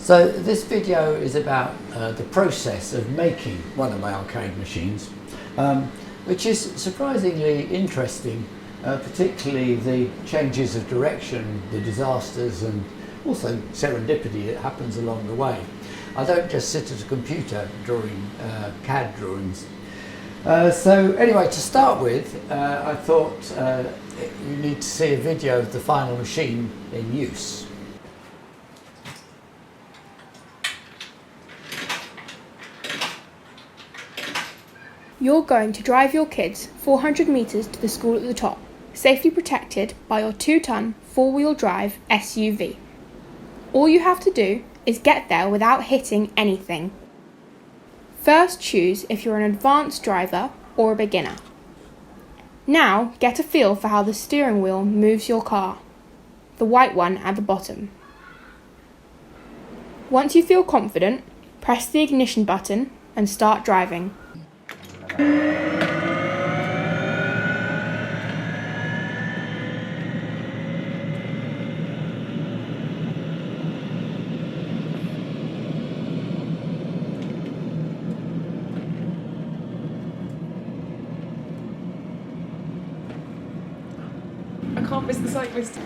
So this video is about the process of making one of my arcade machines, which is surprisingly interesting, particularly the changes of direction, the disasters and also serendipity that happens along the way. I don't just sit at a computer drawing CAD drawings. So anyway, to start with, I thought you need to see a video of the final machine in use. You're going to drive your kids 400 metres to the school at the top, safely protected by your 2-ton, 4-wheel drive SUV. All you have to do is get there without hitting anything. First, choose if you're an advanced driver or a beginner. Now, get a feel for how the steering wheel moves your car, the white one at the bottom. Once you feel confident, press the ignition button and start driving. I can't miss the cyclist.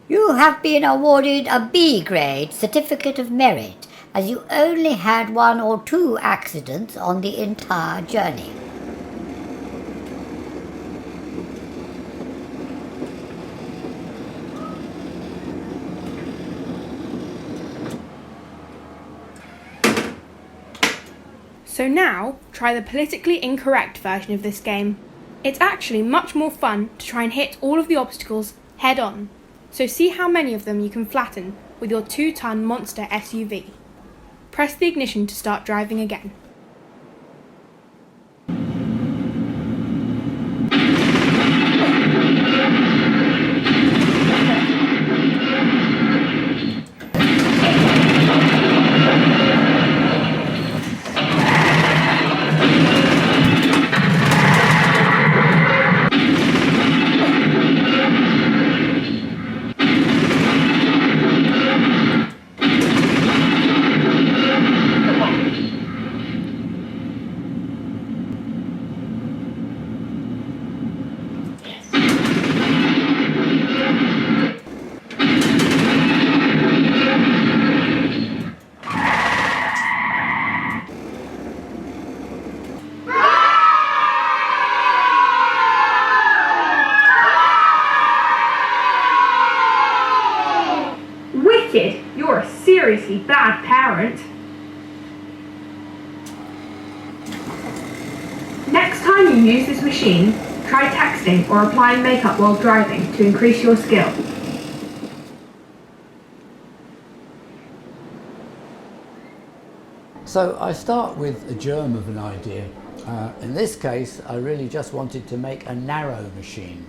You have been awarded a B grade Certificate of Merit as you only had 1 or 2 accidents on the entire journey. So now, try the politically incorrect version of this game. It's actually much more fun to try and hit all of the obstacles head on. So see how many of them you can flatten with your 2-ton monster SUV. Press the ignition to start driving again. Wicked! You're a seriously bad parent. Next time you use this machine, try texting or applying makeup while driving to increase your skill. So I start with a germ of an idea. In this case, I really just wanted to make a narrow machine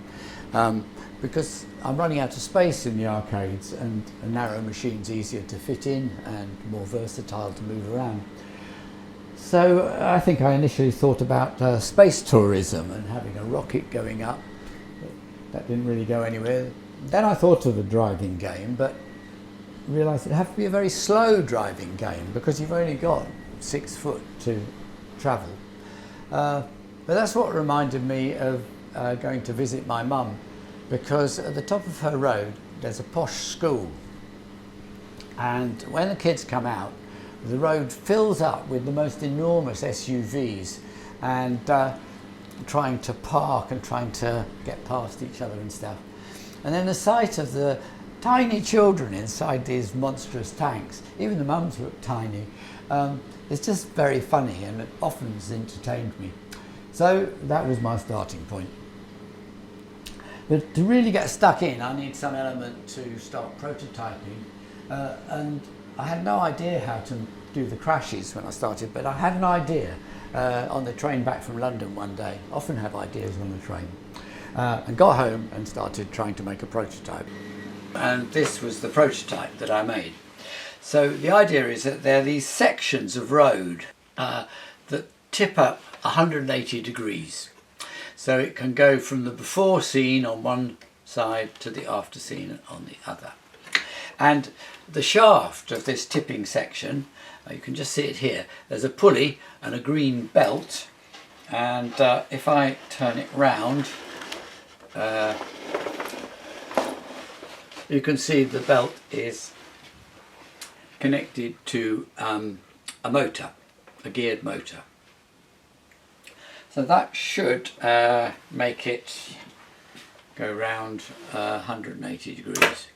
because I'm running out of space in the arcades and a narrow machine's easier to fit in and more versatile to move around. So I think I initially thought about space tourism and having a rocket going up. That didn't really go anywhere. Then I thought of a driving game, but realised it'd have to be a very slow driving game because you've only got 6 foot to travel. But that's what reminded me of going to visit my mum, because at the top of her road there's a posh school, and when the kids come out, the road fills up with the most enormous SUVs and trying to park and trying to get past each other and stuff. And then the sight of the tiny children inside these monstrous tanks, even the mums look tiny, it's just very funny and it often has entertained me. So that was my starting point. But to really get stuck in, I need some element to start prototyping. And I had no idea how to do the crashes when I started, but I had an idea on the train back from London one day. Often have ideas on the train. And got home and started trying to make a prototype. And this was the prototype that I made. So the idea is that there are these sections of road that tip up 180 degrees. So it can go from the before scene on one side to the after scene on the other. And the shaft of this tipping section, you can just see it here, there's a pulley and a green belt, and if I turn it round, you can see the belt is connected to a motor, a geared motor. So that should make it go round 180 degrees.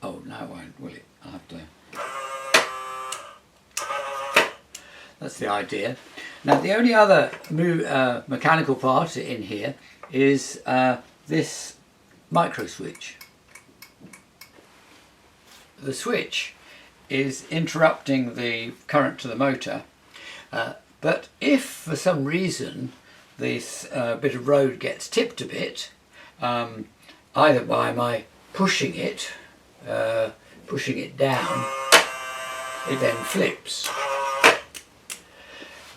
Oh, no, it won't, will it? I'll have to... That's the idea. Now, the only other mechanical part in here is this micro switch. The switch is interrupting the current to the motor, but if for some reason this bit of road gets tipped a bit, either by my pushing it down, it then flips.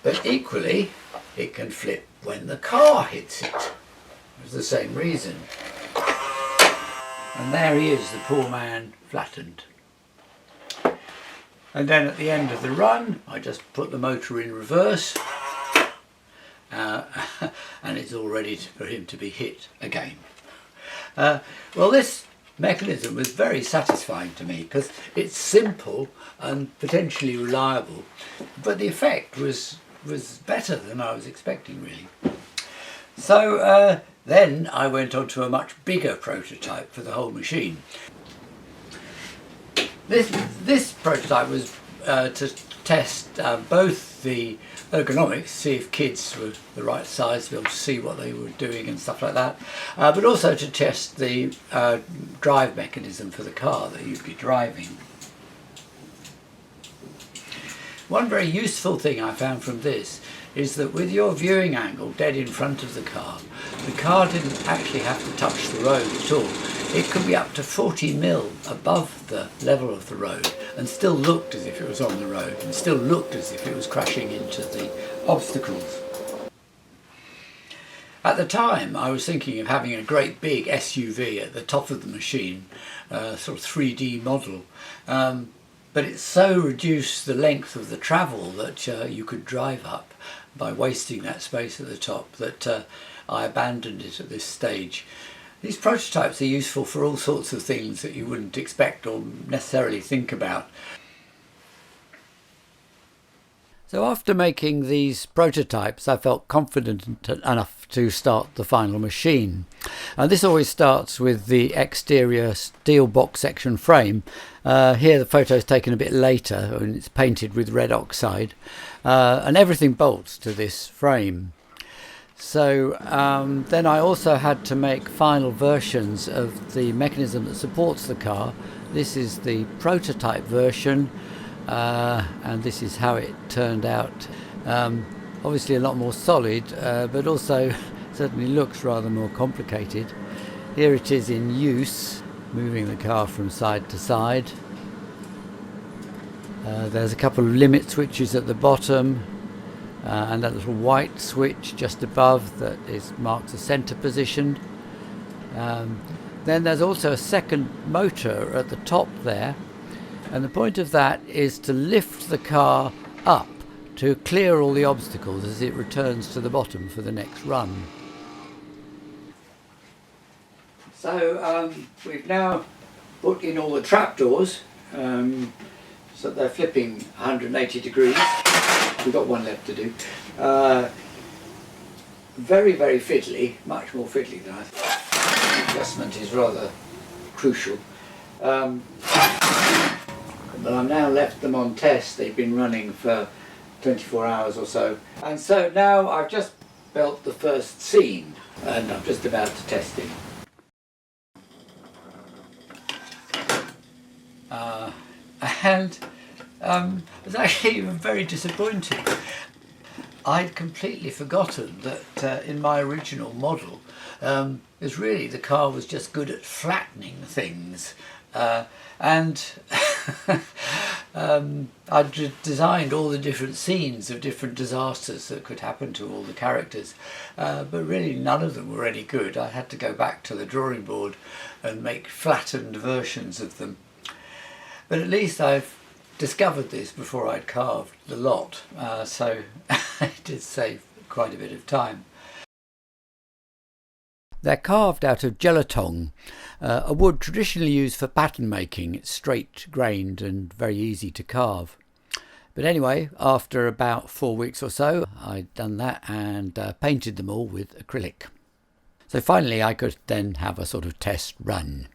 But equally, it can flip when the car hits it. It's the same reason. And there he is, the poor man, flattened. And then at the end of the run, I just put the motor in reverse, and it's all ready for him to be hit again. Well, this mechanism was very satisfying to me because it's simple and potentially reliable, but the effect was better than I was expecting, really. So then I went on to a much bigger prototype for the whole machine. This prototype was to test both the ergonomics, see if kids were the right size to be able to see what they were doing and stuff like that, but also to test the drive mechanism for the car that you'd be driving. One very useful thing I found from this is that with your viewing angle dead in front of the car didn't actually have to touch the road at all. It could be up to 40 mil above the level of the road and still looked as if it was on the road and still looked as if it was crashing into the obstacles. At the time I was thinking of having a great big SUV at the top of the machine, sort of 3D model, but it so reduced the length of the travel that you could drive up by wasting that space at the top that I abandoned it at this stage. These prototypes are useful for all sorts of things that you wouldn't expect or necessarily think about. So after making these prototypes, I felt confident enough to start the final machine. And this always starts with the exterior steel box section frame. Here the photo is taken a bit later and it's painted with red oxide, and everything bolts to this frame. So then I also had to make final versions of the mechanism that supports the car. This is the prototype version, and this is how it turned out. Obviously a lot more solid, but also certainly looks rather more complicated. Here it is in use, moving the car from side to side. There's a couple of limit switches at the bottom, and that little white switch just above that marks a centre position. Then there's also a second motor at the top there, and the point of that is to lift the car up to clear all the obstacles as it returns to the bottom for the next run. So we've now put in all the trapdoors, so they're flipping 180 degrees. We've got one left to do. Very, very fiddly, much more fiddly than I thought. Adjustment is rather crucial. But I've now left them on test. They've been running for 24 hours or so. And so now I've just built the first scene and I'm just about to test it. And it was actually very disappointing. I'd completely forgotten that in my original model, really the car was just good at flattening things. And I'd designed all the different scenes of different disasters that could happen to all the characters, but really none of them were any good. I had to go back to the drawing board and make flattened versions of them. But at least I've discovered this before I'd carved the lot, so it did save quite a bit of time. They're carved out of gelatong, a wood traditionally used for pattern making. It's straight grained and very easy to carve. But anyway, after about 4 weeks or so, I'd done that and painted them all with acrylic. So finally I could then have a sort of test run.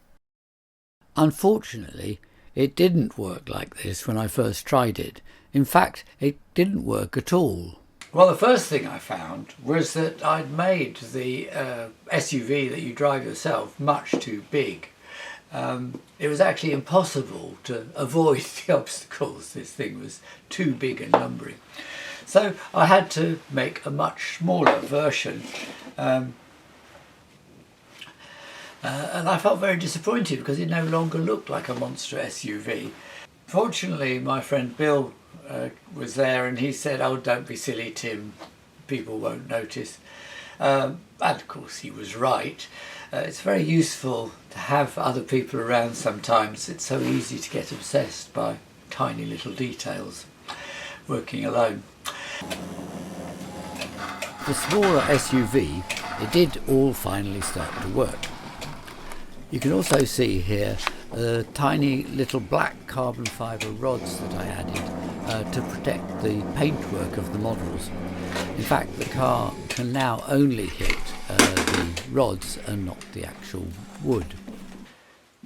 Unfortunately, it didn't work like this when I first tried it. In fact, it didn't work at all. Well, the first thing I found was that I'd made the SUV that you drive yourself much too big. It was actually impossible to avoid the obstacles. This thing was too big and lumbering. So I had to make a much smaller version. And I felt very disappointed because it no longer looked like a monster SUV. Fortunately, my friend Bill was there and he said, "Oh, don't be silly, Tim, people won't notice." And of course he was right. It's very useful to have other people around sometimes. It's so easy to get obsessed by tiny little details working alone. The smaller SUV, it did all finally start to work. You can also see here tiny little black carbon fibre rods that I added to protect the paintwork of the models. In fact, the car can now only hit the rods and not the actual wood.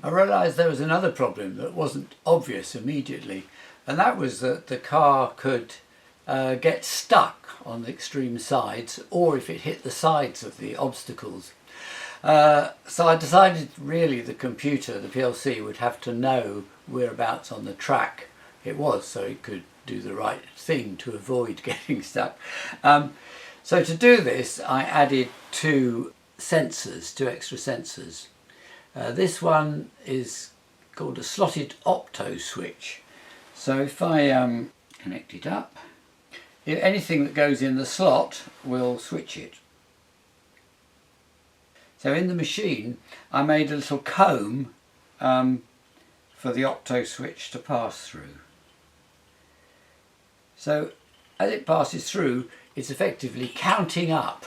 I realised there was another problem that wasn't obvious immediately, and that was that the car could get stuck on the extreme sides, or if it hit the sides of the obstacles. So I decided really the computer, the PLC, would have to know whereabouts on the track it was so it could do the right thing to avoid getting stuck. So to do this I added two extra sensors. This one is called a slotted opto switch. So if I connect it up, anything that goes in the slot will switch it. So in the machine I made a little comb for the opto switch to pass through. So as it passes through, it's effectively counting up,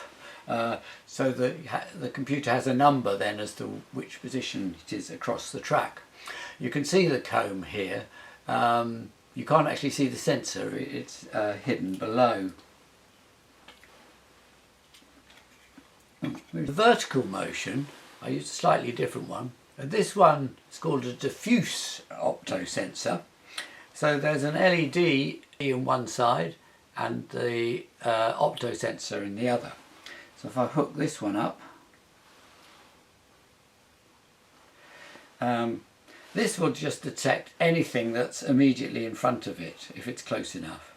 so that the computer has a number then as to which position it is across the track. You can see the comb here. You can't actually see the sensor, it's hidden below. The vertical motion, I used a slightly different one. This one is called a diffuse opto sensor. So there's an LED in one side and the opto sensor in the other. So if I hook this one up, this will just detect anything that's immediately in front of it if it's close enough.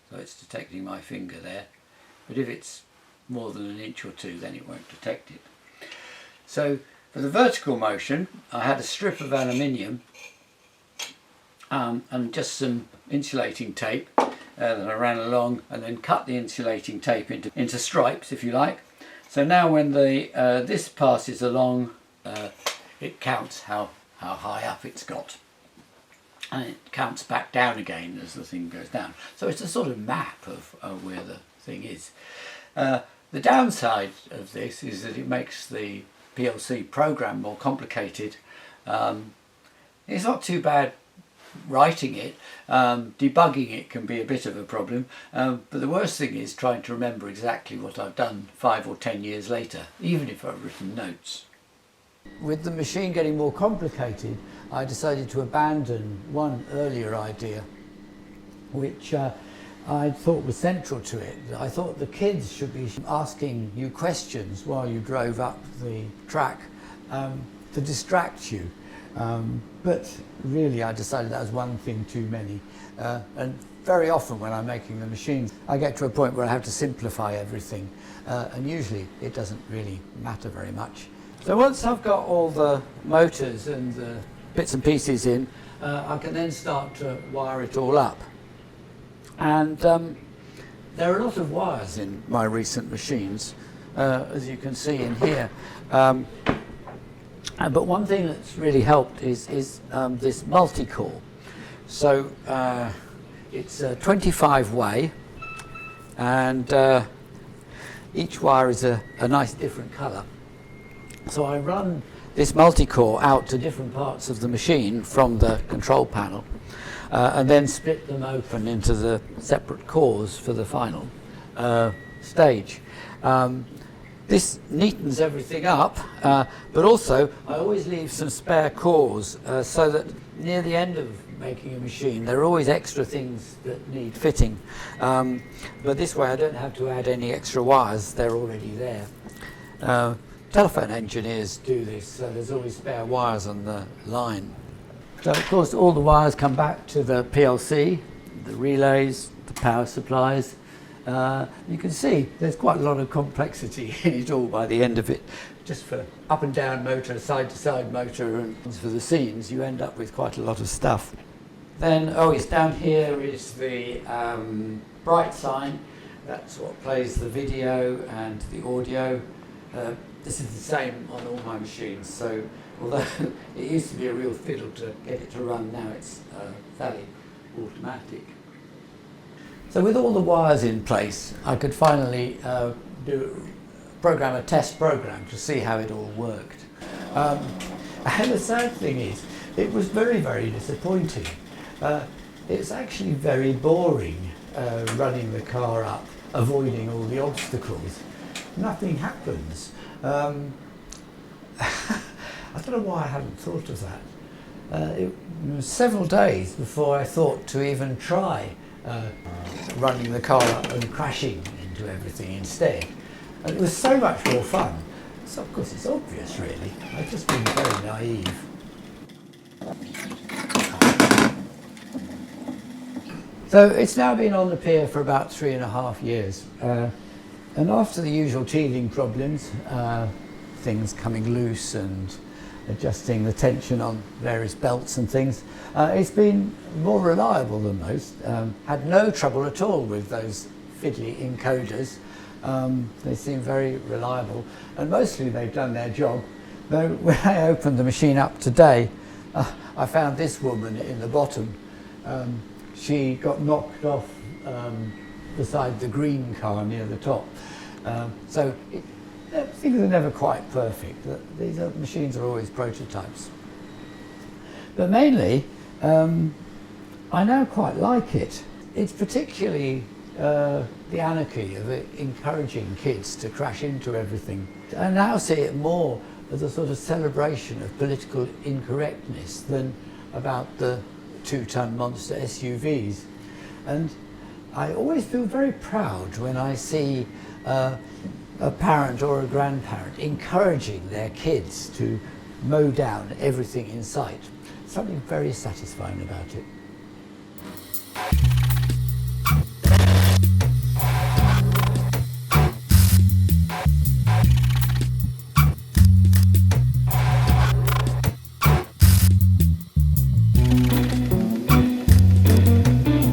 So it's detecting my finger there, but if it's more than an inch or two, then it won't detect it. So for the vertical motion, I had a strip of aluminium and just some insulating tape that I ran along, and then cut the insulating tape into stripes, if you like. So now when this passes along, it counts how high up it's got, and it counts back down again as the thing goes down. So it's a sort of map of where the thing is. The downside of this is that it makes the PLC program more complicated. It's not too bad writing it. Debugging it can be a bit of a problem, but the worst thing is trying to remember exactly what I've done 5 or 10 years later, even if I've written notes. With the machine getting more complicated, I decided to abandon one earlier idea, which I thought was central to it. I thought the kids should be asking you questions while you drove up the track to distract you. But really I decided that was one thing too many. And very often when I'm making the machines, I get to a point where I have to simplify everything. And usually it doesn't really matter very much. So once I've got all the motors and the bits and pieces in, I can then start to wire it all up. And there are a lot of wires in my recent machines, as you can see in here. But one thing that's really helped is this multi-core. So it's a 25 way, and each wire is a nice different colour. So I run this multi-core out to different parts of the machine from the control panel, and then split them open into the separate cores for the final stage. This neatens everything up, but also I always leave some spare cores so that near the end of making a machine there are always extra things that need fitting. But this way I don't have to add any extra wires, they're already there. Telephone engineers do this, so there's always spare wires on the line. So of course all the wires come back to the PLC, the relays, the power supplies. You can see there's quite a lot of complexity in it all by the end of it. Just for up and down motor, side to side motor, and for the scenes you end up with quite a lot of stuff. Then, it's down here is the bright sign. That's what plays the video and the audio. This is the same on all my machines, so although it used to be a real fiddle to get it to run, now it's fairly automatic. So with all the wires in place, I could finally program a test program to see how it all worked. And the sad thing is, it was very, very disappointing. It's actually very boring running the car up, avoiding all the obstacles. Nothing happens. I don't know why I hadn't thought of that. It was several days before I thought to even try running the car up and crashing into everything instead. And it was so much more fun. So of course it's obvious really. I've just been very naive. So it's now been on the pier for about 3.5 years. And after the usual teething problems, things coming loose and adjusting the tension on various belts and things, it's been more reliable than most. Had no trouble at all with those fiddly encoders. They seem very reliable, and mostly they've done their job. Though when I opened the machine up today, I found this woman in the bottom. She got knocked off beside the green car near the top. Things are never quite perfect. These machines are always prototypes. But mainly, I now quite like it. It's particularly the anarchy of it encouraging kids to crash into everything. I now see it more as a sort of celebration of political incorrectness than about the 2-ton monster SUVs. And I always feel very proud when I see a parent or a grandparent encouraging their kids to mow down everything in sight. Something very satisfying about it.